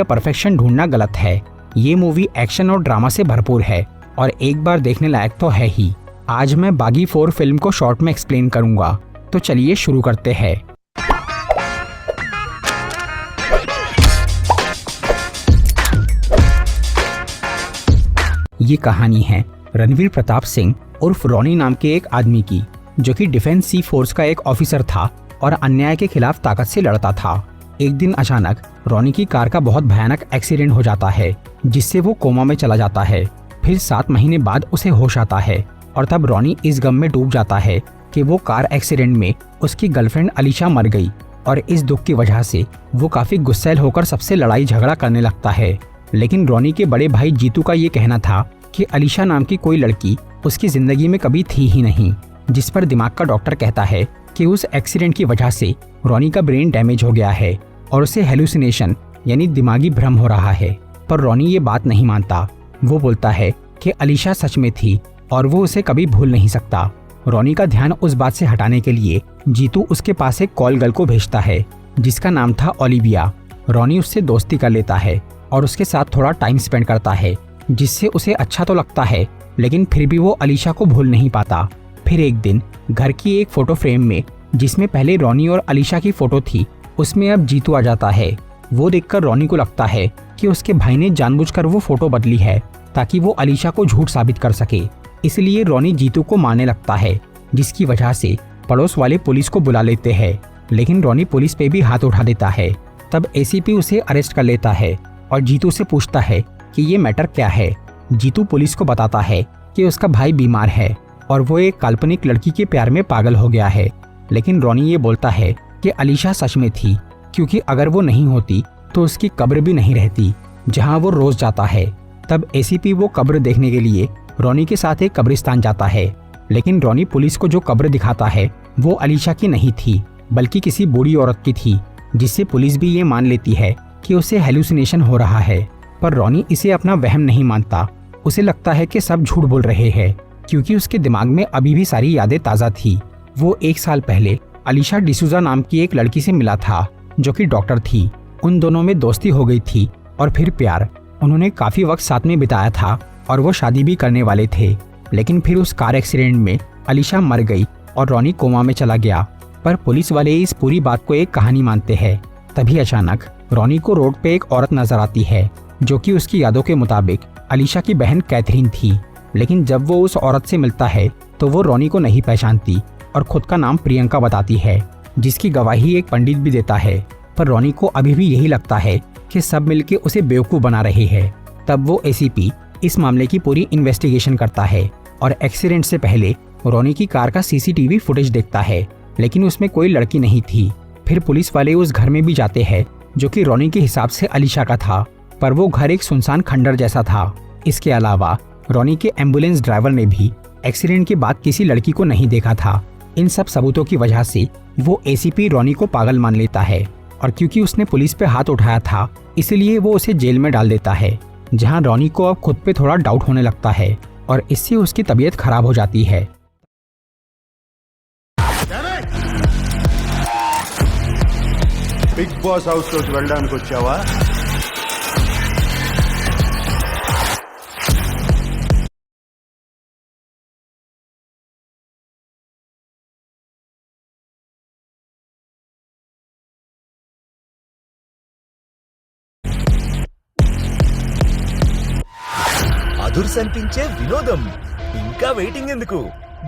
Perfection ढूंढना गलत है। ये मूवी एक्शन और ड्रामा से भरपूर है और एक बार देखने लायक तो है ही। आज मैं बागी 4 फिल्म को शॉर्ट में एक्सप्लेन करूंगा, तो चलिए शुरू करते हैं। ये कहानी है रणवीर प्रताप सिंह उर्फ रॉनी नाम के एक आदमी की, जो कि डिफेंस सी फोर्स का एक ऑफिसर था और अन्याय के खिलाफ ताकत से लड़ता था। एक दिन अचानक रॉनी की कार का बहुत भयानक एक्सीडेंट हो जाता है, जिससे वो कोमा में चला जाता है। फिर 7 महीने बाद उसे होश आता है और तब रॉनी इस गम में डूब जाता है कि वो कार एक्सीडेंट में उसकी गर्लफ्रेंड अलीशा मर गई और इस दुख की वजह से वो काफी गुस्सैल होकर सबसे लड़ाई झगड़ा करने लगता है। लेकिन रॉनी के बड़े भाई जीतू का ये कहना था कि अलीशा नाम की कोई लड़की उसकी जिंदगी में कभी थी ही नहीं, जिस पर दिमाग का डॉक्टर कहता है कि उस एक्सीडेंट की वजह से रॉनी का ब्रेन डैमेज हो गया है और उसे हेलुसिनेशन यानी दिमागी भ्रम हो रहा है। पर रॉनी ये बात नहीं मानता। वो बोलता है कि अलीशा सच में थी और वो उसे कभी भूल नहीं सकता। रॉनी का ध्यान उस बात से हटाने के लिए जीतू उसके पास एक कॉल गर्ल को भेजता है, जिसका नाम था ओलिविया। रॉनी उससे दोस्ती कर लेता है और उसके साथ थोड़ा टाइम स्पेंड करता है, जिससे उसे अच्छा तो लगता है, लेकिन फिर भी वो अलीशा को भूल नहीं पाता। फिर एक दिन घर की एक फोटो फ्रेम में, जिसमें पहले रॉनी और अलीशा की फोटो थी, उसमें अब जीतू आ जाता है। वो देखकर रॉनी को लगता है कि उसके भाई ने जानबूझकर वो फोटो बदली है ताकि वो अलीशा को झूठ साबित कर सके। इसलिए रॉनी जीतू को मारने लगता है, जिसकी वजह से पड़ोस वाले पुलिस को बुला लेते हैं। लेकिन रॉनी पुलिस पे भी हाथ उठा देता है। तब एसीपी उसे अरेस्ट कर लेता है और जीतू से पूछता है कि ये मैटर क्या है। जीतू पुलिस को बताता है कि उसका भाई बीमार है और वो एक काल्पनिक लड़की के प्यार में पागल हो गया है। लेकिन रॉनी ये बोलता है कि अलीशा सच में थी, क्योंकि अगर वो नहीं होती तो उसकी कब्र भी नहीं रहती जहां वो रोज जाता है। तब एसीपी वो कब्र देखने के लिए रॉनी के साथ एक कब्रिस्तान जाता है। लेकिन रॉनी पुलिस को जो कब्र दिखाता है वो अलीशा की नहीं थी, बल्कि किसी बूढ़ी औरत की थी, जिससे पुलिस भी ये मान लेती है कि उसे हेलुसिनेशन हो रहा है। पर रॉनी इसे अपना वहम नहीं मानता। उसे लगता है कि सब झूठ बोल रहे हैं, क्योंकि उसके दिमाग में अभी भी सारी यादें ताज़ा थी। वो 1 साल पहले अलीशा डिसूजा नाम की एक लड़की से मिला था, जो कि डॉक्टर थी। उन दोनों में दोस्ती हो गई थी और फिर प्यार। उन्होंने काफी वक्त साथ में बिताया था और वो शादी भी करने वाले थे। लेकिन फिर उस कार एक्सीडेंट में अलीशा मर गई और रॉनी कोमा में चला गया। पर पुलिस वाले इस पूरी बात को एक कहानी मानते हैं। तभी अचानक रॉनी को रोड पे एक औरत नजर आती है, जो कि उसकी यादों के मुताबिक अलीशा की बहन कैथरीन थी। लेकिन जब वो उस औरत से मिलता है तो वो रॉनी को नहीं पहचानती और खुद का नाम प्रियंका बताती है, जिसकी गवाही एक पंडित भी देता है। पर रॉनी को अभी भी यही लगता है कि सब मिलके उसे बेवकूफ बना रहे हैं। तब वो एसीपी इस मामले की पूरी इन्वेस्टिगेशन करता है और एक्सीडेंट से पहले रॉनी की कार का सीसीटीवी फुटेज देखता है, लेकिन उसमें कोई लड़की नहीं थी। फिर पुलिस वाले उस घर में भी जाते हैं, जो कि रॉनी के हिसाब से अलीशा का था, पर वो घर एक सुनसान खंडर जैसा था। इसके अलावा रॉनी के एम्बुलेंस ड्राइवर ने भी एक्सीडेंट के बाद किसी लड़की को नहीं देखा था। इन सब सबूतों की वजह से वो एसीपी रॉनी को पागल मान लेता है और क्योंकि उसने पुलिस पे हाथ उठाया था, इसलिए वो उसे जेल में डाल देता है, जहां रॉनी को अब खुद पे थोड़ा डाउट होने लगता है और इससे उसकी तबीयत खराब हो जाती है। బిగ్ బాస్ హౌస్ లోకి వెళ్ళడానికి వచ్చావా? అదుర్సనిపించే వినోదం ఇంకా వెయిటింగ్ ఎందుకు?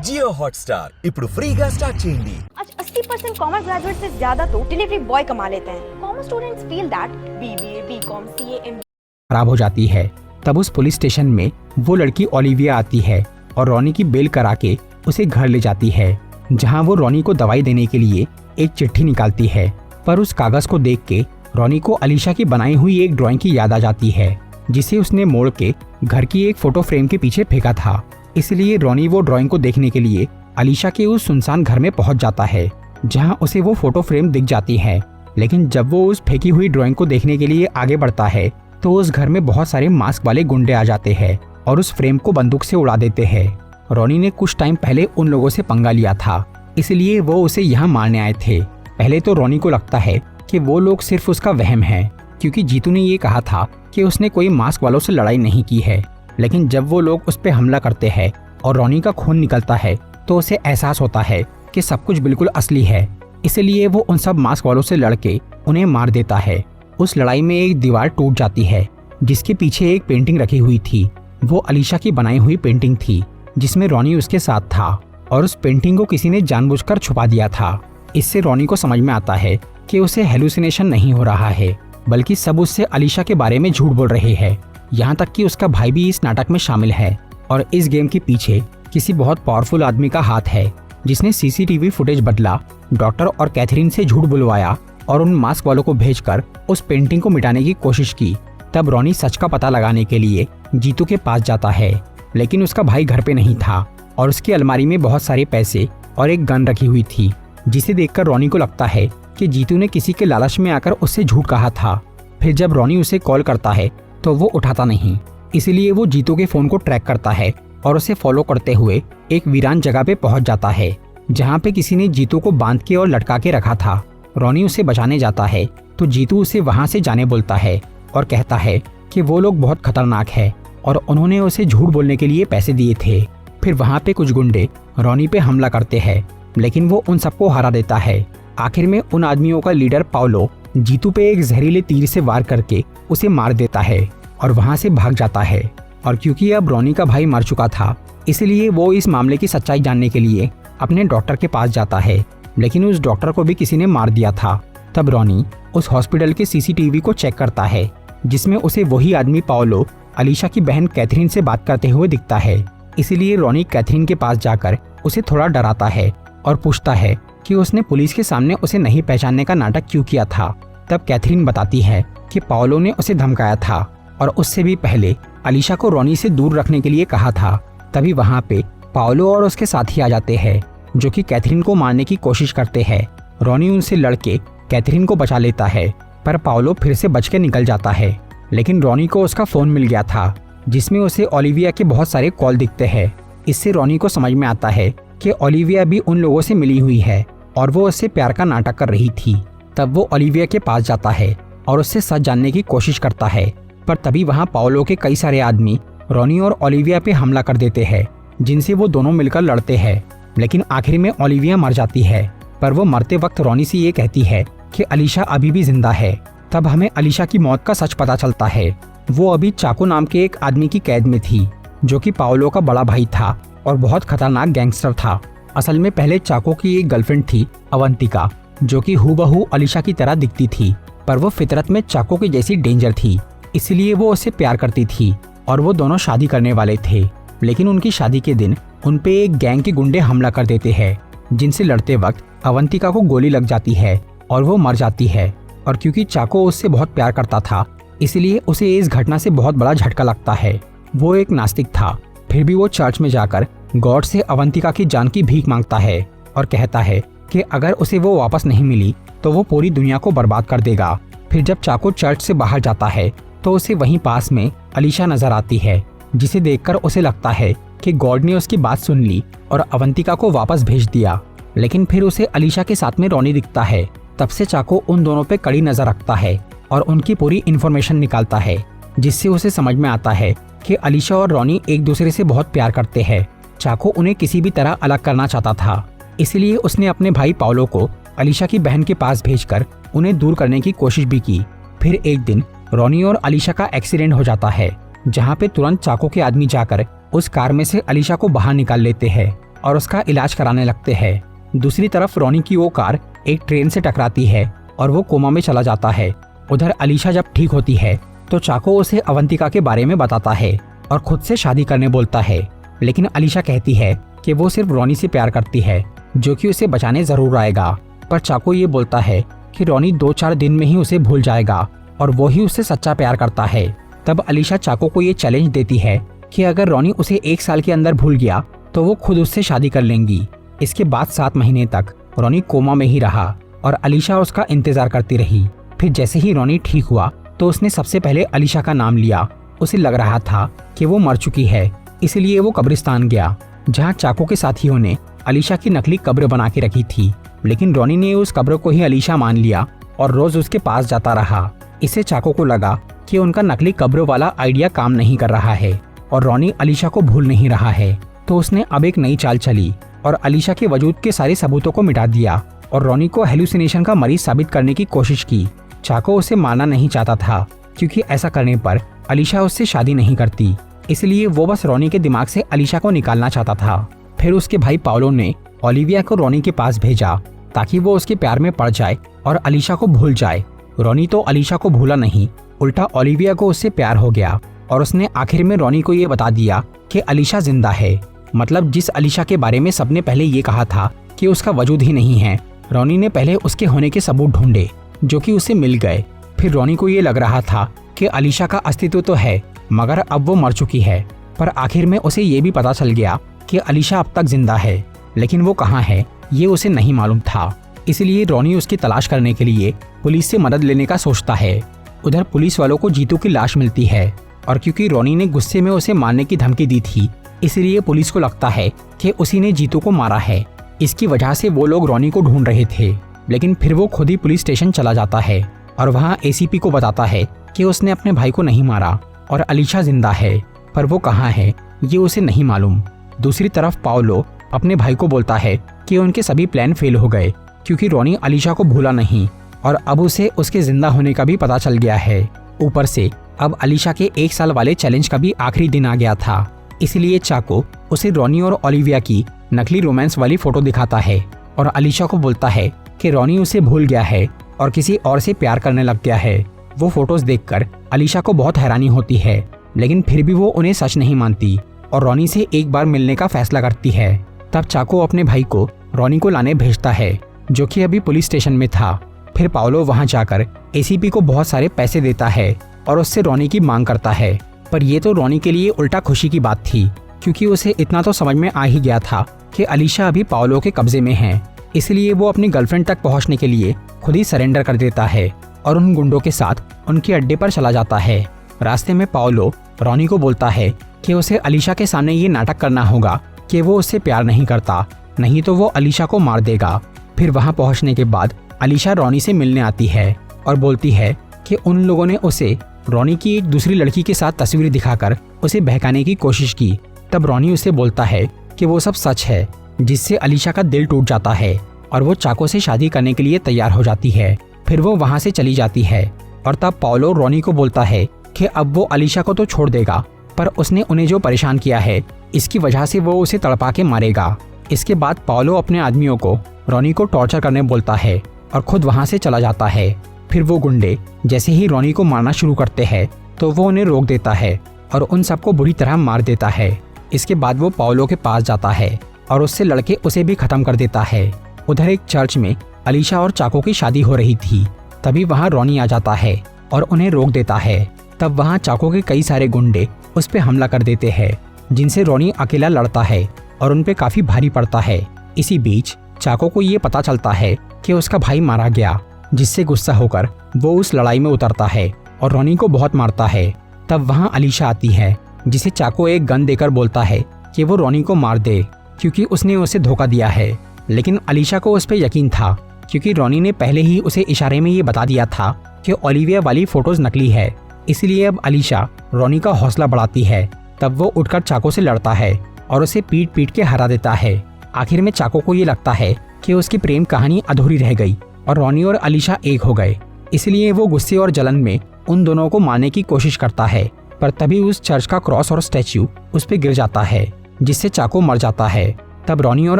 జియో హాట్‌స్టార్ ఇప్పుడు ఫ్రీగా స్టార్ట్ చేయండి। आज 80% कॉमर्स ग्रेजुएट से ज्यादा तो डिलीवरी बॉय कमा लेते हैं। Commerce students feel that BBA, BCom, CA, MBA खराब हो जाती है। तब उस पुलिस स्टेशन में वो लड़की ओलिविया आती है और रॉनी की बेल करा के उसे घर ले जाती है, जहां वो रॉनी को दवाई देने के लिए एक चिट्ठी निकालती है। पर उस कागज को देख के रॉनी को अलीशा की बनाई हुई एक ड्राइंग की याद आ जाती है, जिसे उसने मोड़ के घर की एक फोटो फ्रेम के पीछे फेंका था। इसलिए रॉनी वो ड्राइंग को देखने के लिए अलीशा के उस सुनसान घर में पहुंच जाता है, जहां उसे वो फोटो फ्रेम दिख जाती है। लेकिन जब वो उस फेंकी हुई ड्राइंग को देखने के लिए आगे बढ़ता है तो उस घर में बहुत सारे मास्क वाले गुंडे आ जाते हैं और उस फ्रेम को बंदूक से उड़ा देते हैं। रॉनी ने कुछ टाइम पहले उन लोगों से पंगा लिया था, इसलिए वो उसे यहाँ मारने आए थे। पहले तो रॉनी को लगता है कि वो लोग सिर्फ उसका वहम है, क्योंकि जीतू ने ये कहा था कि उसने कोई मास्क वालों से लड़ाई नहीं की है। लेकिन जब वो लोग उस पर हमला करते हैं और रॉनी का खून निकलता है तो उसे एहसास होता है कि सब कुछ बिल्कुल असली है। इसलिए वो उन सब मास्क वालों से लड़के उन्हें मार देता है। उस लड़ाई में एक दीवार टूट जाती है जिसके पीछे एक पेंटिंग रखी हुई थी। वो अलीशा की बनाई हुई पेंटिंग थी जिसमें रॉनी उसके साथ था और उस पेंटिंग को किसी ने जानबूझकर छुपा दिया था। इससे रॉनी को समझ में आता है कि उसे हेलुसिनेशन नहीं हो रहा है, बल्कि सब उससे अलीशा के बारे में झूठ बोल रहे हैं। यहाँ तक कि उसका भाई भी इस नाटक में शामिल है और इस गेम के पीछे किसी बहुत पावरफुल आदमी का हाथ है जिसने सीसीटीवी फुटेज बदला, डॉक्टर और कैथरीन से झूठ बुलवाया और उन मास्क वालों को भेजकर उस पेंटिंग को मिटाने की कोशिश की। तब रॉनी सच का पता लगाने के लिए जीतू के पास जाता है, लेकिन उसका भाई घर पे नहीं था और उसकी अलमारी में बहुत सारे पैसे और एक गन रखी हुई थी, जिसे देखकर रॉनी को लगता है कि जीतू ने किसी के लालच में आकर उससे झूठ कहा था। फिर जब रॉनी उसे कॉल करता है तो वो उठाता नहीं, इसलिए वो जीतू के फोन को ट्रैक करता है और उसे फॉलो करते हुए एक वीरान जगह पे पहुंच जाता है जहां पे किसी ने जीतू को बांध के और लटका के रखा था। रॉनी उसे बचाने जाता है तो जीतू उसे वहां से जाने बोलता है और कहता है कि वो लोग बहुत खतरनाक है और उन्होंने उसे झूठ बोलने के लिए पैसे दिए थे। फिर वहां पे कुछ गुंडे रॉनी पे हमला करते हैं, लेकिन वो उन सबको हरा देता है। आखिर में उन आदमियों का लीडर पाओलो जीतू पे एक जहरीले तीर से वार करके उसे मार देता है और वहां से भाग जाता है। और क्योंकि अब रॉनी का भाई मर चुका था, इसलिए वो इस मामले की सच्चाई जानने के लिए अपने डॉक्टर के पास जाता है, लेकिन उस डॉक्टर को भी किसी ने मार दिया था। तब रॉनी उस हॉस्पिटल के सीसीटीवी को चेक करता है जिसमें उसे वही आदमी पाओलो अलीशा की बहन कैथरीन से बात करते हुए दिखता है। इसलिए रॉनी कैथरीन के पास जाकर उसे थोड़ा डराता है और पूछता है कि उसने पुलिस के सामने उसे नहीं पहचानने का नाटक क्यों किया था। तब कैथरीन बताती है कि पाओलो ने उसे धमकाया था और उससे भी पहले अलीशा को रॉनी से दूर रखने के लिए कहा था। तभी वहाँ पे पाओलो और उसके साथी आ जाते हैं जो कि कैथरीन को मारने की कोशिश करते हैं। रॉनी उनसे लड़के कैथरीन को बचा लेता है, पर पाओलो फिर से बच के निकल जाता है। लेकिन रॉनी को उसका फोन मिल गया था जिसमें उसे ओलिविया के बहुत सारे कॉल दिखते हैं। इससे रॉनी को समझ में आता है कि ओलिविया भी उन लोगों से मिली हुई है और वो उससे प्यार का नाटक कर रही थी। तब वो ओलिविया के पास जाता है और उससे सच जानने की कोशिश करता है, पर तभी वहाँ पाओलो के कई सारे आदमी रॉनी और ओलिविया पे हमला कर देते हैं, जिनसे वो दोनों मिलकर लड़ते हैं। लेकिन आखिर में ओलिविया मर जाती है, पर वो मरते वक्त रॉनी से ये कहती है कि अलीशा अभी भी जिंदा है। तब हमें अलीशा की मौत का सच पता चलता है। वो अभी चाको नाम के एक आदमी की कैद में थी जो कि पाओलो का बड़ा भाई था और बहुत खतरनाक गैंगस्टर था। असल में पहले चाको की एक गर्लफ्रेंड थी अवंतिका, जो कि हूबहू अलीशा की तरह दिखती थी, पर वो फितरत में चाको की जैसी डेंजर थी, इसलिए वो उससे प्यार करती थी और वो दोनों शादी करने वाले थे। लेकिन उनकी शादी के दिन उन पे एक गैंग के गुंडे हमला कर देते हैं, जिनसे लड़ते वक्त अवंतिका को गोली लग जाती है और वो मर जाती है। और क्योंकि चाको उससे बहुत प्यार करता था, इसलिए उसे इस घटना से बहुत बड़ा झटका लगता है। वो एक नास्तिक था, फिर भी वो चर्च में जाकर गॉड से अवंतिका की जान की भीख मांगता है और कहता है कि अगर उसे वो वापस नहीं मिली तो वो पूरी दुनिया को बर्बाद कर देगा। फिर जब चाको चर्च से बाहर जाता है तो उसे वहीं पास में अलीशा नजर आती है, जिसे देखकर उसे लगता है कि गॉड ने उसकी बात सुन ली और अवंतिका को वापस भेज दिया। लेकिन फिर उसे अलीशा के साथ में रॉनी दिखता है। तब से चाको उन दोनों पे कड़ी नजर रखता है और उनकी पूरी इन्फॉर्मेशन निकालता है, जिससे उसे समझ में आता है कि अलीशा और रॉनी एक दूसरे से बहुत प्यार करते हैं। चाको उन्हें किसी भी तरह अलग करना चाहता था, इसलिए उसने अपने भाई पाओलो को अलीशा की बहन के पास भेजकर उन्हें दूर करने की कोशिश भी की। फिर एक दिन रॉनी और अलीशा का एक्सीडेंट हो जाता है, जहाँ पे तुरंत चाको के आदमी जाकर उस कार में से अलीशा को बाहर निकाल लेते हैं और उसका इलाज कराने लगते हैं। दूसरी तरफ रॉनी की वो कार एक ट्रेन से टकराती है और वो कोमा में चला जाता है। उधर अलीशा जब ठीक होती है तो चाको उसे अवंतिका के बारे में बताता है और खुद से शादी करने बोलता है। लेकिन अलीशा कहती है कि वो सिर्फ रॉनी से प्यार करती है, जो कि उसे बचाने जरूर आएगा। पर चाको ये बोलता है कि रॉनी 2-4 दिन में ही उसे भूल जाएगा और वो ही उससे सच्चा प्यार करता है। तब अलीशा चाको को ये चैलेंज देती है कि अगर रॉनी उसे 1 साल के अंदर भूल गया तो वो खुद उससे शादी कर लेंगी। इसके बाद 7 महीने तक रॉनी कोमा में ही रहा और अलीशा उसका इंतजार करती रही। फिर जैसे ही रॉनी ठीक हुआ तो उसने सबसे पहले अलीशा का नाम लिया। उसे लग रहा था कि वो मर चुकी है, इसलिए वो कब्रिस्तान गया, जहाँ चाको के साथियों ने अलीशा की नकली कब्र बना के रखी थी। लेकिन रॉनी ने उस कब्र को ही अलीशा मान लिया और रोज उसके पास जाता रहा। इससे चाको को लगा कि उनका नकली कब्र वाला आइडिया काम नहीं कर रहा है और रॉनी अलीशा को भूल नहीं रहा है। तो उसने अब एक नई चाल चली और अलीशा के वजूद के सारे सबूतों को मिटा दिया और रॉनी को हेलुसिनेशन का मरीज साबित करने की कोशिश की। चाको उसे मारना नहीं चाहता था क्योंकि ऐसा करने पर अलीशा उससे शादी नहीं करती, इसलिए वो बस रॉनी के दिमाग से अलीशा को निकालना चाहता था। फिर उसके भाई पाओलो ने ओलिविया को रॉनी के पास भेजा ताकि वो उसके प्यार में पड़ जाए और अलीशा को भूल जाए। रॉनी तो अलीशा को भूला नहीं, उल्टा ओलिविया को उससे प्यार हो गया और उसने आखिर में रॉनी को ये बता दिया कि अलीशा जिंदा है। मतलब जिस अलीशा के बारे में सबने पहले ये कहा था कि उसका वजूद ही नहीं है, रॉनी ने पहले उसके होने के सबूत ढूंढे जो कि उसे मिल गए। फिर रॉनी को ये लग रहा था कि अलीशा का अस्तित्व तो है मगर अब वो मर चुकी है, पर आखिर में उसे ये भी पता चल गया कि अलीशा अब तक जिंदा है, लेकिन वो कहाँ है ये उसे नहीं मालूम था। इसलिए रॉनी उसकी तलाश करने के लिए पुलिस से मदद लेने का सोचता है। उधर पुलिस वालों को जीतू की लाश मिलती है और क्योंकि रॉनी ने गुस्से में उसे मारने की धमकी दी थी, इसलिए पुलिस को लगता है कि उसी ने जीतू को मारा है। इसकी वजह से वो लोग रॉनी को ढूंढ रहे थे, लेकिन फिर वो खुद ही पुलिस स्टेशन चला जाता है और वहाँ एसीपी को बताता है कि उसने अपने भाई को नहीं मारा और अलीशा जिंदा है, पर वो कहाँ है ये उसे नहीं मालूम। दूसरी तरफ पाओलो अपने भाई को बोलता है कि उनके सभी प्लान फेल हो गए क्योंकि रॉनी अलीशा को भूला नहीं और अब उसे उसके जिंदा होने का भी पता चल गया है। ऊपर से अब अलीशा के 1 साल वाले चैलेंज का भी आखिरी दिन आ गया था, इसलिए चाको उसे रॉनी और ओलिविया की नकली रोमांस वाली फोटो दिखाता है और अलीशा को बोलता है कि रॉनी उसे भूल गया है और किसी और से प्यार करने लग गया है। वो फोटोज देखकर अलीशा को बहुत हैरानी होती है, लेकिन फिर भी वो उन्हें सच नहीं मानती और रॉनी से एक बार मिलने का फैसला करती है। तब चाको अपने भाई को रॉनी को लाने भेजता है जो कि अभी पुलिस स्टेशन में था। फिर पाओलो वहां जाकर एसीपी को बहुत सारे पैसे देता है और उससे रॉनी की मांग करता है, पर ये तो रॉनी के लिए उल्टा खुशी की बात थी क्योंकि उसे इतना तो समझ में आ ही गया था कि अलीशा अभी पाओलो के कब्जे में है। इसलिए वो अपनी गर्लफ्रेंड तक पहुंचने के लिए खुद ही सरेंडर कर देता है और उन गुंडों के साथ उनके अड्डे पर चला जाता है। रास्ते में पाओलो रॉनी को बोलता है कि उसे अलीशा के सामने ये नाटक करना होगा कि वो उससे प्यार नहीं करता, नहीं तो वो अलीशा को मार देगा। फिर वहां पहुंचने के बाद अलीशा रॉनी से मिलने आती है और बोलती है कि उन लोगों ने उसे रॉनी की एक दूसरी लड़की के साथ तस्वीर दिखाकर उसे बहकाने की कोशिश की। तब रॉनी उसे बोलता है कि वो सब सच है, जिससे अलीशा का दिल टूट जाता है और वो चाको से शादी करने के लिए तैयार हो जाती है। फिर वो वहां से चली जाती है और तब पाओलो रॉनी को बोलता है कि अब वो अलीशा को तो छोड़ देगा, पर उसने उन्हें जो परेशान किया है इसकी वजह से वो उसे तड़पा के मारेगा। इसके बाद पाओलो अपने आदमियों को रॉनी को टॉर्चर करने बोलता है और खुद वहां से चला जाता है। फिर वो गुंडे जैसे ही रॉनी को मारना शुरू करते हैं तो वो उन्हें रोक देता है और उन सबको बुरी तरह मार देता है। इसके बाद वो पाओलो के पास जाता है और उससे लड़के उसे भी खत्म कर देता है। उधर एक चर्च में अलीशा और चाको की शादी हो रही थी, तभी वहाँ रॉनी आ जाता है और उन्हें रोक देता है। तब वहाँ चाको के कई सारे गुंडे उस पर हमला कर देते हैं, जिनसे रॉनी अकेला लड़ता है और उन पे काफी भारी पड़ता है। इसी बीच चाको को ये पता चलता है कि उसका भाई मारा गया, जिससे गुस्सा होकर वो उस लड़ाई में उतरता है और रॉनी को बहुत मारता है। तब वहाँ अलीशा आती है, जिसे चाको एक गन देकर बोलता है कि वो रॉनी को मार दे क्योंकि उसने उसे धोखा दिया है। लेकिन अलीशा को उस पर यकीन था क्योंकि रॉनी ने पहले ही उसे इशारे में ये बता दिया था कि ओलिविया वाली फोटोज नकली है। इसलिए अब अलीशा रॉनी का हौसला बढ़ाती है। तब वो उठकर चाको से लड़ता है और उसे पीट पीट के हरा देता है। आखिर में चाको को ये लगता है कि उसकी प्रेम कहानी अधूरी रह गई और रॉनी और अलीशा एक हो गए। इसलिए वो गुस्से और जलन में उन दोनों को मारने की कोशिश करता है, पर तभी उस चर्च का क्रॉस और स्टैच्यू उस पर गिर जाता है, जिससे चाको मर जाता है। तब रॉनी और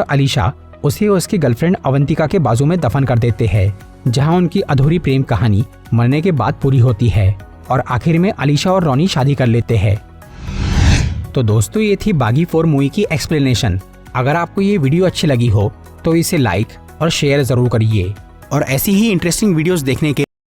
अलीशा उसे उसकी गर्लफ्रेंड अवंतिका के बाजू में दफन कर देते हैं, जहां उनकी अधूरी प्रेम कहानी मरने के बाद पूरी होती है और आखिर में अलीशा और रॉनी शादी कर लेते हैं। तो दोस्तों, ये थी बागी 4 मूवी की एक्सप्लेनेशन। अगर आपको ये वीडियो अच्छी लगी हो तो इसे लाइक और शेयर जरूर करिए और ऐसी ही इंटरेस्टिंग वीडियोस देखने के